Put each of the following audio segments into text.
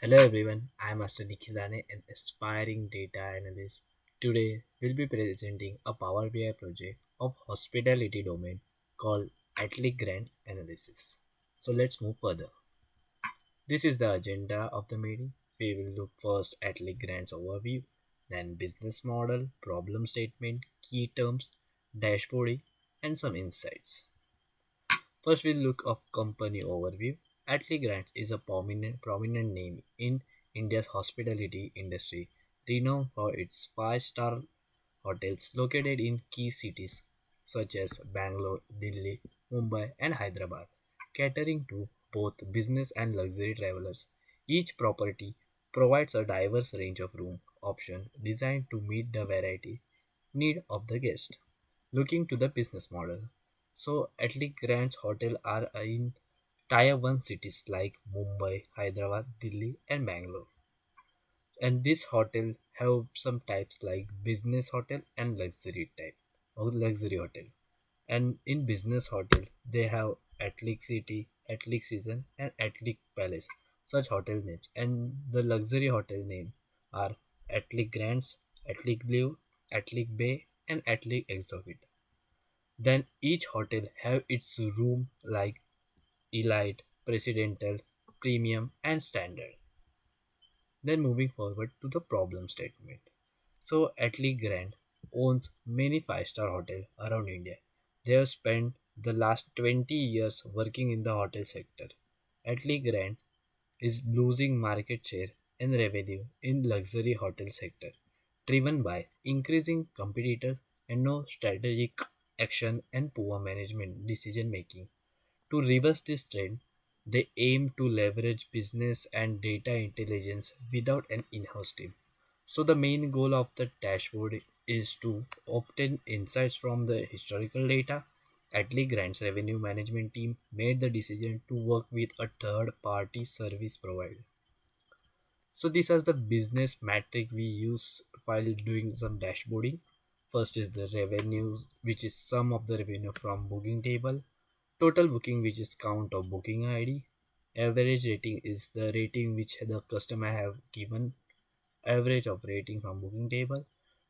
Hello everyone, I am Master Nikhilane, an aspiring data analyst. Today, we'll be presenting a Power BI project of hospitality domain called AtliQ Grand Analysis. So let's move further. This is the agenda of the meeting. We will look first at AtliQ Grand's overview, then business model, problem statement, key terms, dashboarding, and some insights. First, we'll look of company overview. AtliQ Grants is a prominent name in India's hospitality industry, renowned for its five-star hotels located in key cities such as Bangalore, Delhi, Mumbai, and Hyderabad, catering to both business and luxury travelers. Each property provides a diverse range of room options designed to meet the variety need of the guest. Looking to the business model. So, AtliQ Grants Hotel are in Tier 1 cities like Mumbai, Hyderabad, Delhi, and Bangalore. And this hotel have some types like business hotel and luxury type or luxury hotel. And in business hotel, they have AtliQ City, AtliQ Season, and AtliQ Palace. Such hotel names. And the luxury hotel name are AtliQ Grands, AtliQ Blue, AtliQ Bay, and AtliQ Exotic. Then each hotel have its room like elite, presidential, premium, and standard. Then moving forward to the problem statement. So Atli Grand owns many five-star hotels around India. They have spent the last 20 years working in the hotel sector. Atli Grand is losing market share and revenue in luxury hotel sector, driven by increasing competitors and no strategic action and poor management decision making. To reverse this trend, they aim to leverage business and data intelligence without an in-house team. So the main goal of the dashboard is to obtain insights from the historical data. Atli Grants revenue management team made the decision to work with a third party service provider. So these are the business metric we use while doing some dashboarding. First is the revenue, which is sum of the revenue from booking table. Total booking, which is count of booking ID. Average rating is the rating which the customer have given. Average of rating from booking table.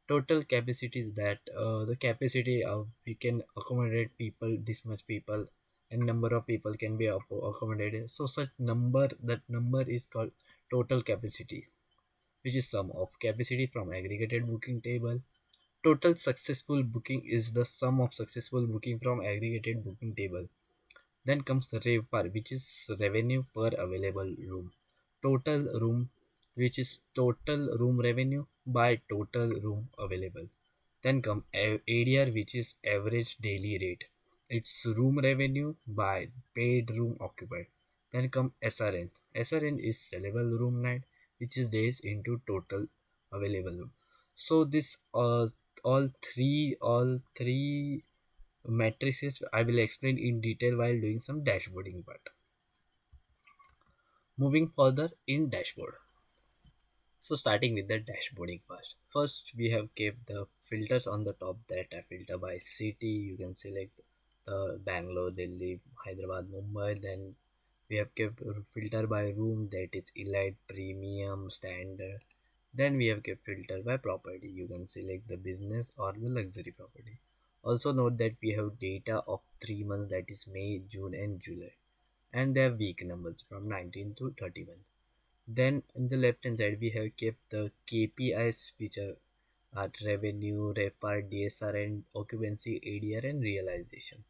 Total capacity is that the capacity of we can accommodate people, this much people, and number of people can be accommodated. So such number, that number is called total capacity, which is sum of capacity from aggregated booking table. Total successful booking is the sum of successful booking from aggregated booking table. Then comes the RevPAR, which is revenue per available room. Total room, which is total room revenue by total room available. Then come ADR, which is average daily rate. It's room revenue by paid room occupied. Then come SRN. SRN is sellable room night, which is days into total available room. So this all three matrices I will explain in detail while doing some dashboarding part. Moving further in dashboard. So starting with the dashboarding first. First we have kept the filters on the top data filter by city. You can select the Bangalore, Delhi, Hyderabad, Mumbai. Then we have kept a filter by room, that is elite, premium, standard. Then we have kept filter by property. You can select the business or the luxury property. Also note that we have data of 3 months, that is May, June, and July, and their week numbers from 19 to 31. Then in the left hand side we have kept the KPIs, which are revenue, RevPAR, DSR, and occupancy, ADR, and realization.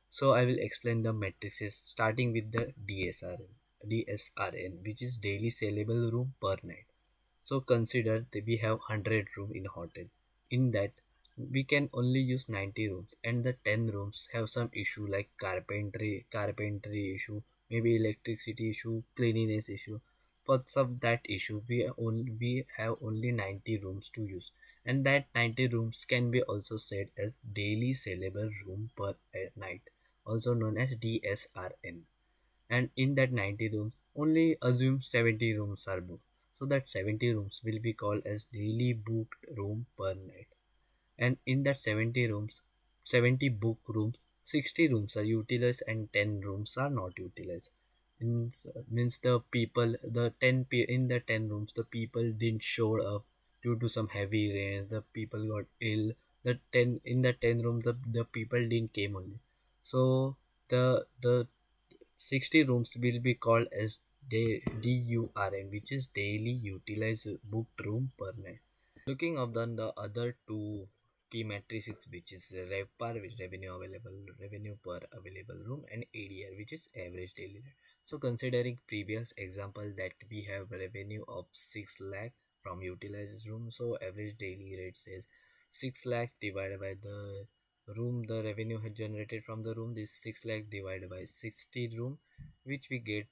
So I will explain the matrices starting with the DSRN, which is daily saleable room per night. So consider that we have 100 room in a hotel. In that we can only use 90 rooms, and the 10 rooms have some issue like carpentry issue, maybe electricity issue, cleanliness issue. For some that issue we have only 90 rooms to use, and that 90 rooms can be also said as daily saleable room per night, also known as DSRN. And in that 90 rooms only assume 70 rooms are booked, so that 70 rooms will be called as daily booked room per night. And in that 70 rooms, 70 book rooms, 60 rooms are utilized and 10 rooms are not utilized. In, means the people, the in the 10 rooms, the people didn't show up due to some heavy rains. The people got ill. The 10 in the 10 room, the people didn't came only. So the 60 rooms will be called as DURN, which is daily utilized booked room per night. Looking up on the other two key matrices, which is RevPAR, which revenue available, revenue per available room, and ADR, which is average daily rate. So considering previous example that we have revenue of 6 lakh from utilized room, so average daily rate says 6 lakh divided by the room, the revenue had generated from the room, this 6 lakh divided by 60 room, which we get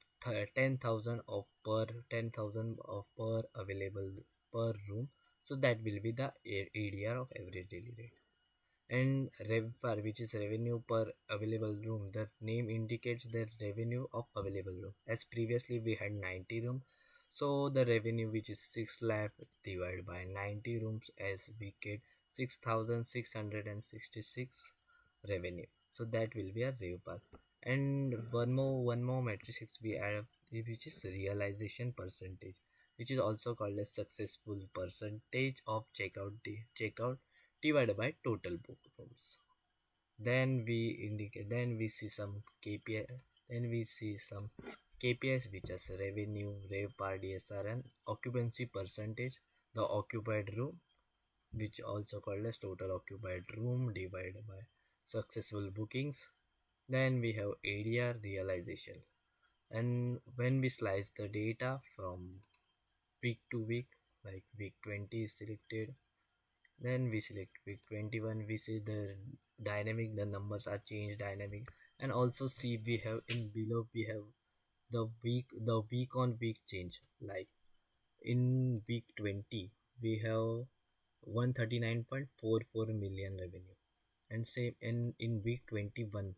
10,000 of per 10,000 of per available per room. So that will be the ADR of average daily rate. And RevPAR, which is revenue per available room, the name indicates the revenue of available room. As previously we had 90 room, so the revenue which is 6 lakh divided by 90 rooms, as we get 6,666 revenue. So that will be a RevPAR. And one more matrix we add up, which is realization percentage, which is also called as successful percentage of checkout divided by total book rooms. Then we see some KPI. Then we see some KPIs, which is revenue, RevPAR, DSR, and occupancy percentage. The occupied room, which also called as total occupied room divided by successful bookings. Then we have ADR realization. And when we slice the data from week to week, like week 20 is selected, then we select week 21, we see the dynamic, the numbers are changed dynamic. And also see we have in below we have the week on week change. Like in week 20 we have 139.44 million revenue, and same in week 21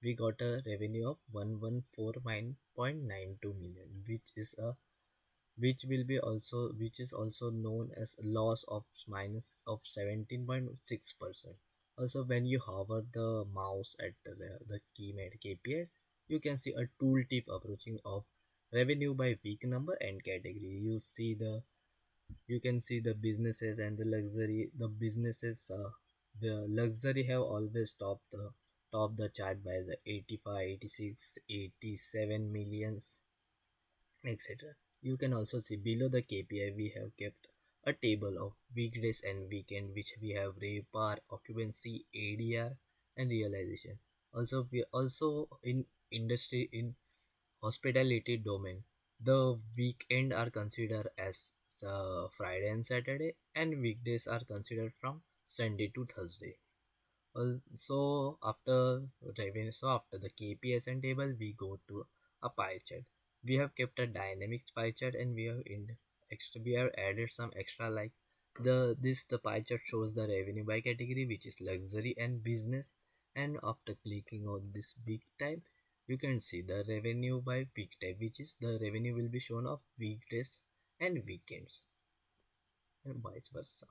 we got a revenue of 114.92 million, which is also known as loss of minus of 17.6%. Also, when you hover the mouse at the keymed KPIs, you can see a tooltip approaching of revenue by week number and category. You can see the businesses and the luxury. The luxury have always topped the chart by the 85, 86, 87 millions, etc. You can also see below the KPI we have kept a table of weekdays and weekend, which we have RevPAR, occupancy, ADR, and realization. Also in industry in hospitality domain, the weekend are considered as Friday and Saturday, and weekdays are considered from Sunday to Thursday. So after the KPIs and table, we go to a pie chart. We have kept a dynamic pie chart, and we have added some extra, like the pie chart shows the revenue by category, which is luxury and business. And after clicking on this big type, you can see the revenue by week type, which is the revenue will be shown of weekdays and weekends, and vice versa.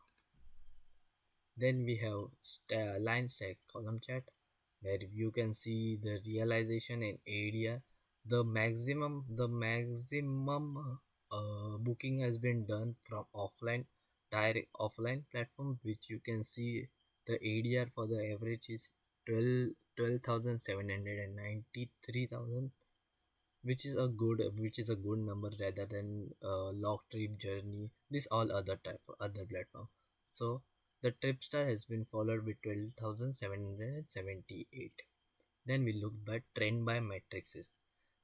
Then we have line stack column chart, where you can see the realization and area. The maximum booking has been done from direct offline platform, which you can see the ADR for the average is 12,793,000, which is a good number rather than log trip journey, this all other platform. So the tripstar has been followed with 12,778. Then we look at trend by matrices.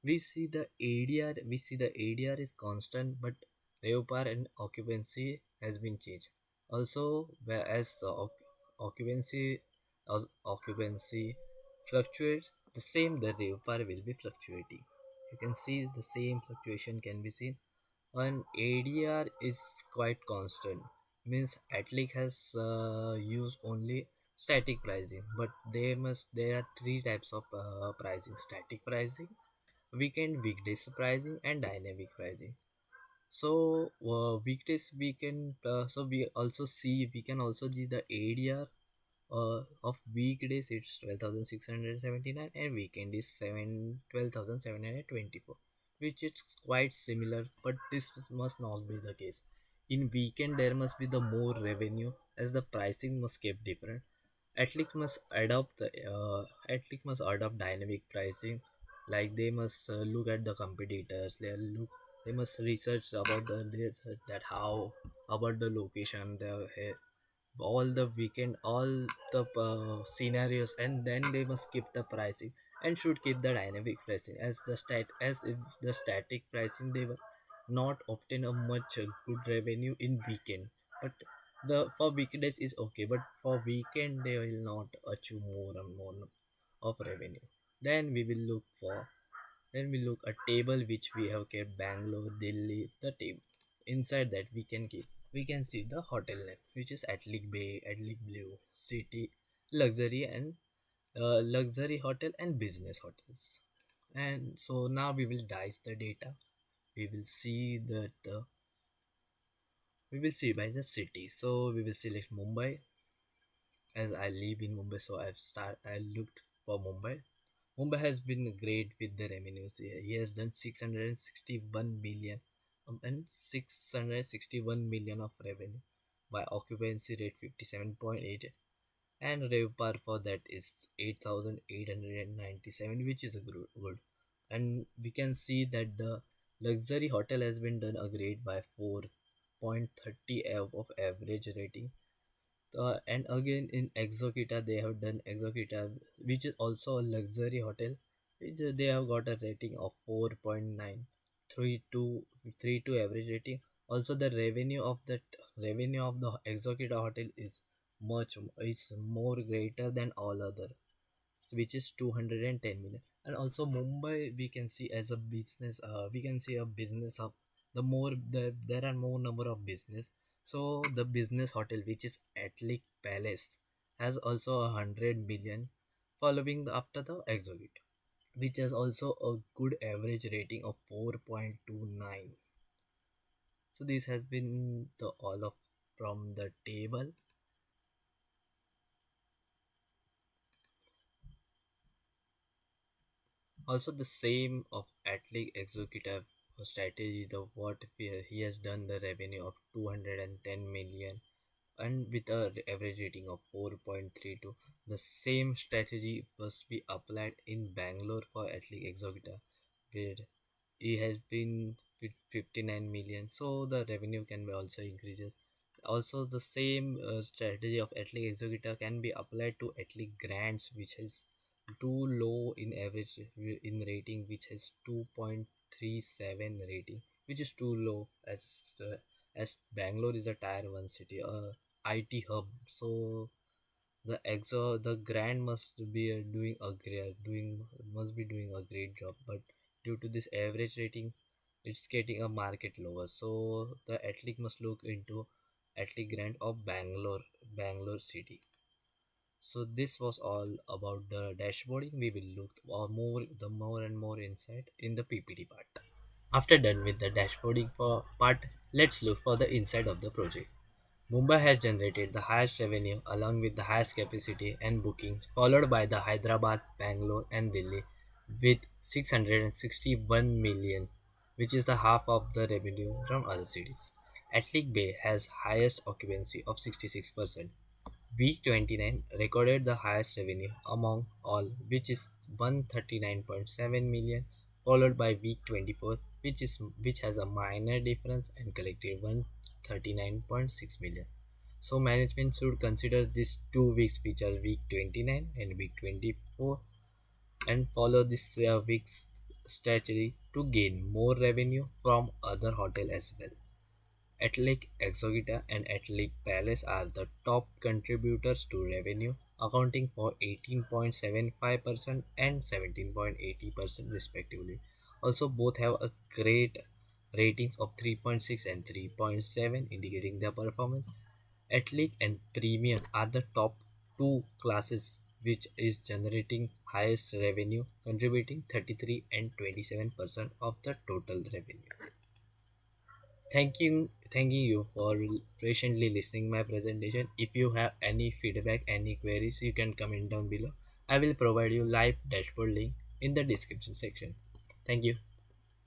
We see the ADR is constant, but RevPAR and occupancy has been changed. Also, whereas occupancy fluctuates, the same the RevPAR will be fluctuating. You can see the same fluctuation can be seen. And ADR is quite constant. Means AtliQ has used only static pricing, but there are three types of pricing: static pricing, weekdays pricing, and dynamic pricing. So weekdays we can also see the ADR Of weekdays it's 12,679 and weekend is 12,724, which is quite similar, but this must not be the case. In weekend there must be the more revenue as the pricing must keep different. Atliq must adopt dynamic pricing, like they must look at the competitors, they must research about the this, that how about the location, all the weekend, all the scenarios, and then they must keep the pricing and should keep the dynamic pricing as if the static pricing they will not obtain a much good revenue in weekend, but the for weekdays is okay, but for weekend they will not achieve more and more of revenue. Then we will look for then we look a table which we have kept Bangalore, Delhi, the table. Inside that we can see the hotel name, which is AtliQ Bay, AtliQ Blue, City, Luxury and Luxury Hotel and Business Hotels. And so now we will dice the data. We will see that we will see by the city. So we will select Mumbai as I live in Mumbai. So I looked for Mumbai. Mumbai has been great with the revenues. He has done 661 million and 661 million of revenue by occupancy rate 57.8, and RevPAR for that is 8,897, which is a good. And we can see that the luxury hotel has been done a grade by 4.30 of average rating. And again in Exokita they have done Exokita, which is also a luxury hotel, which they have got a rating of 4.9, 32 average rating. Also the revenue of the Exokita hotel is more greater than all other, which is 210 million. And also Mumbai we can see as a business, we can see a business hub. There are more number of business, so the business hotel which is Atlic Palace has also 100 million, following after the Exhibit, which has also a good average rating of 4.29. So this has been the all of from the table. Also, the same of Atlic executive strategy, the he has done the revenue of 210 million and with a average rating of 4.32. The same strategy must be applied in Bangalore for Atlic executive, where he has been with 59 million, so the revenue can be also increases. Also, the same strategy of Atlic executive can be applied to Atlic Grands, which is too low in average in rating, which has 2.37 rating, which is too low as Bangalore is a tier 1 city, a IT hub. So the Grand must be doing a great job, but due to this average rating it's getting a market lower, so the Atlic must look into Atlic Grand of Bangalore city. So this was all about the dashboarding. We will look or more and more insight in the PPT part. After done with the dashboarding part, let's look for the inside of the project. Mumbai has generated the highest revenue along with the highest capacity and bookings, followed by the Hyderabad, Bangalore, and Delhi with 661 million, which is the half of the revenue from other cities. Atlic Bay has highest occupancy of 66%. Week 29 recorded the highest revenue among all, which is 139.7 million, followed by week 24, which has a minor difference and collected 139.6 million. So management should consider these 2 weeks, which are week 29 and week 24, and follow this week's strategy to gain more revenue from other hotel as well. AtliQ Exotica and AtliQ Palace are the top contributors to revenue, accounting for 18.75% and 17.80% respectively. Also, both have a great ratings of 3.6 and 3.7, indicating their performance. AtliQ and Premium are the top two classes, which is generating highest revenue, contributing 33 and 27% of the total revenue. Thanking you for patiently listening my presentation. If you have any feedback, any queries, you can comment down below. I will provide you live dashboard link in the description section. Thank you.